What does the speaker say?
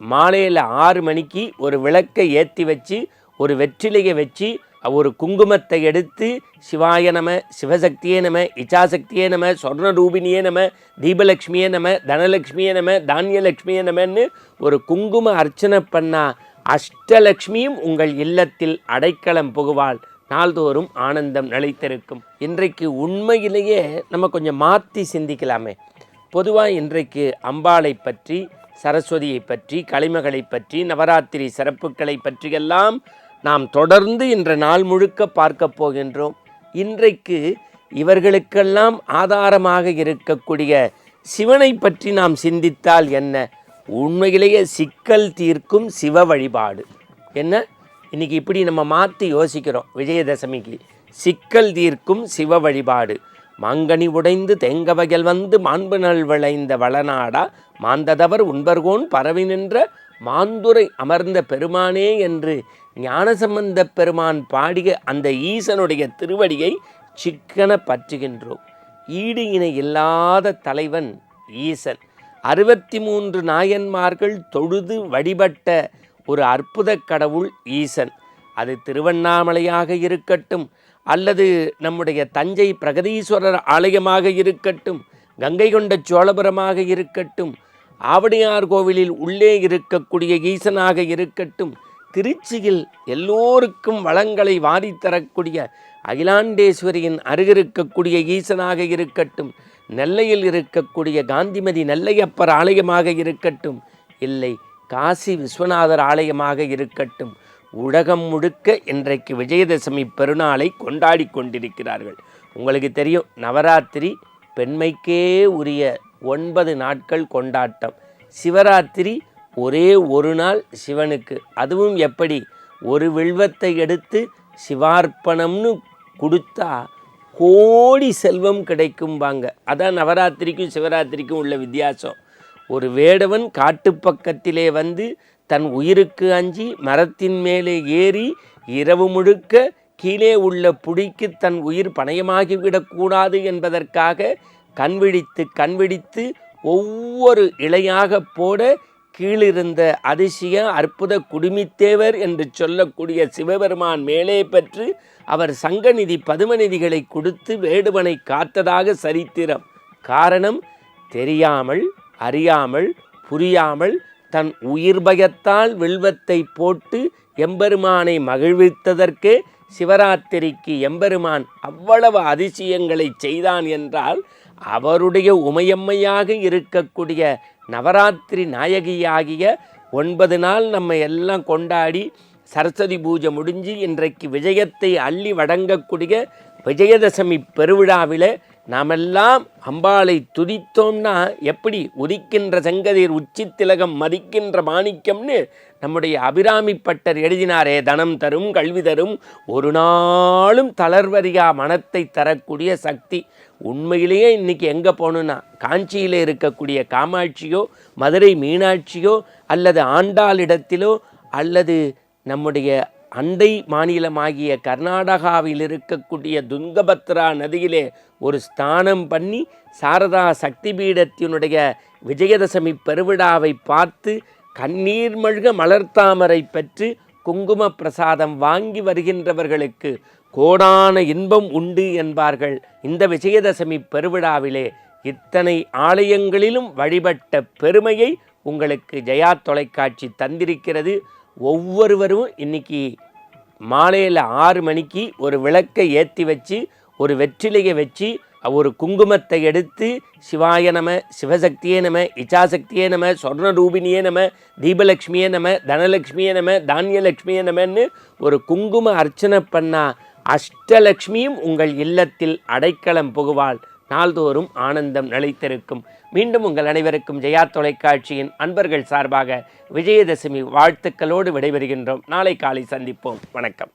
மாலையில் 6 மணிக்கு ஒரு விளக்கை ஏற்றி வச்சு ஒரு வெற்றிலையை வச்சு ஒரு குங்குமத்தை எடுத்து சிவாய நம, சிவசக்தியே நம, இச்சாசக்தியே நம, சொர்ணரூபிணியே நம, தீபலக்ஷ்மியே நம, தனலக்ஷ்மியே நம, தானியலக்ஷ்மியே நமன்னு ஒரு குங்கும அர்ச்சனை பண்ணா அஷ்டலக்ஷ்மியும் உங்கள் இல்லத்தில் அடைக்கலம் புகுவாள். நாள்தோறும் ஆனந்தம் நிலைத்திருக்கும். இன்றைக்கு உண்மையிலேயே நம்ம கொஞ்சம் மாற்றி சிந்திக்கலாமே. பொதுவாக இன்றைக்கு அம்பாளை பற்றி, சரஸ்வதியை பற்றி, களிமகளை பற்றி, நவராத்திரி சிறப்புகளை பற்றியெல்லாம் நாம் தொடர்ந்து இன்ற நாள் முழுக்க பார்க்க போகின்றோம். இன்றைக்கு இவர்களுக்கெல்லாம் ஆதாரமாக இருக்கக்கூடிய சிவனை பற்றி நாம் சிந்தித்தால் என்ன? உண்மையிலேயே சிக்கல் தீர்க்கும் சிவ வழிபாடு. என்ன இன்றைக்கி இப்படி நம்ம மாற்றி யோசிக்கிறோம். விஜயதசமிக்கு சிக்கல் தீர்க்கும் சிவ வழிபாடு. மாங்கனி உடைந்து தெங்கவயல் வந்து மாண்பு நல் விளைந்த வளநாடா மாந்ததவர் உண்பர்கோன் பரவி நின்ற மாந்துரை அமர்ந்த பெருமானே என்று ஞானசம்பந்த பெருமான் பாடிய அந்த ஈசனுடைய திருவடியை சிக்கன பற்றுகின்றோம். ஈடு இணை இல்லாத தலைவன் ஈசன். 63 நாயன்மார்கள் தொழுது வழிபட்ட ஒரு அற்புத கடவுள் ஈசன். அது திருவண்ணாமலையாக இருக்கட்டும், அல்லது நம்முடைய தஞ்சை பிரகதீஸ்வரர் ஆலயமாக இருக்கட்டும், கங்கை கொண்ட சோழபுரமாக இருக்கட்டும், ஆவடியார் கோவிலில் உள்ளே இருக்கக்கூடிய ஈசனாக இருக்கட்டும், திருச்சியில் எல்லோருக்கும் வளங்களை வாரித்தரக்கூடிய அகிலாண்டேஸ்வரியின் அருகிருக்கக்கூடிய ஈசனாக இருக்கட்டும், நெல்லையில் இருக்கக்கூடிய காந்திமதி நெல்லையப்பர் ஆலயமாக இருக்கட்டும், இல்லை காசி விஸ்வநாதர் ஆலயமாக இருக்கட்டும், உலகம் முழுக்க இன்றைக்கு விஜயதசமி பெருநாளை கொண்டாடி கொண்டிருக்கிறார்கள். உங்களுக்கு தெரியும், நவராத்திரி பெண்மைக்கே உரிய 9 நாட்கள் கொண்டாட்டம். சிவராத்திரி ஒரே ஒரு நாள் சிவனுக்கு. அதுவும் எப்படி? ஒரு வில்வத்தை எடுத்து சிவார்ப்பணம்னு கொடுத்தா கோடி செல்வம் கிடைக்கும்பாங்க. அதான் நவராத்திரிக்கும் சிவராத்திரிக்கும் உள்ள வித்தியாசம். ஒரு வேடவன் காட்டுப்பக்கத்திலே வந்து தன் உயிருக்கு அஞ்சி மரத்தின் மேலே ஏறி இரவு முழுக்க கீழே உள்ள புடிக்கு தன் உயிர் பணயமாகிவிடக்கூடாது என்பதற்காக கண்விழித்து ஒவ்வொரு இலையாக போட கீழிருந்த அதிசய அற்புத குடுமித்தேவர் என்று சொல்லக்கூடிய சிவபெருமான் மேலே பெற்று அவர் சங்கநிதி பதுமநிதிகளை கொடுத்து வேடுவனை காத்ததாக சரித்திரம். காரணம், தெரியாமல் அறியாமல் புரியாமல் தன் உயிர் பயத்தால் வில்வத்தை போட்டு எம்பெருமானை மகிழ்வித்ததற்கே சிவராத்திரிக்கு எம்பெருமான் அவ்வளவு அதிசயங்களை செய்தான் என்றால், அவருடைய உமையம்மையாக இருக்கக்கூடிய நவராத்திரி நாயகியாகிய 9 நாள் நம்ம எல்லாம் கொண்டாடி சரஸ்வதி பூஜை முடிஞ்சு இன்றைக்கு விஜயத்தை அள்ளி வழங்கக்கூடிய விஜயதசமி பெருவிழாவில் நாமெல்லாம் அம்பாளை துதித்தோம்னா எப்படி உதிக்கின்ற செங்கதிர் உச்சி திலகம் மதிக்கின்ற மாணிக்கம்னு நம்முடைய அபிராமி பட்டர் எழுதினாரே. தனம் தரும் கல்வி தரும் ஒரு நாளும் தளர்வறியா மனத்தை தரக்கூடிய சக்தி. உண்மையிலேயே இன்றைக்கி எங்கே போகணுன்னா, காஞ்சியில் இருக்கக்கூடிய காமாட்சியோ, மதுரை மீனாட்சியோ, அல்லது ஆண்டாளிடத்திலோ, அல்லது நம்முடைய அண்டை மாநிலமாகிய கர்நாடகாவில் இருக்கக்கூடிய துங்கபத்ரா நதியிலே ஒரு ஸ்தானம் பண்ணி சாரதா சக்தி பீடத்தினுடைய விஜயதசமி பெருவிழாவை பார்த்து கண்ணீர் மல்க மலர்த்தாமரை பெற்று குங்கும பிரசாதம் வாங்கி வருகின்றவர்களுக்கு கோடான இன்பம் உண்டு என்பார்கள். இந்த விஜயதசமி பெருவிழாவிலே இத்தனை ஆலயங்களிலும் வழிபட்ட பெருமையை உங்களுக்கு ஜெயா தொலைக்காட்சி தந்திருக்கிறது. ஒவ்வொருவரும் இன்றைக்கி மாலையில் 6 மணிக்கு ஒரு விளக்கை ஏற்றி வச்சு ஒரு வெற்றிலையை வச்சு ஒரு குங்குமத்தை எடுத்து சிவாய நம, சிவசக்தியே நம, இச்சாசக்தியே நம, சொர்ணரூபிணியே நம, தீபலக்ஷ்மியே நம, தனலக்ஷ்மியே நம, தானியலக்ஷ்மியே நமன்னு ஒரு குங்கும அர்ச்சனை பண்ணால் அஷ்டலக்ஷ்மியும் உங்கள் இல்லத்தில் அடைக்கலம் புகுவாள். நாள்தோறும் ஆனந்தம் நிலைத்திருக்கும். மீண்டும் உங்கள் அனைவருக்கும் ஜெயா தொலைக்காட்சியின் அன்பர்கள் சார்பாக விஜயதசமி வாழ்த்துக்களோடு விடைபெறுகின்றோம். நாளை காலை சந்திப்போம். வணக்கம்.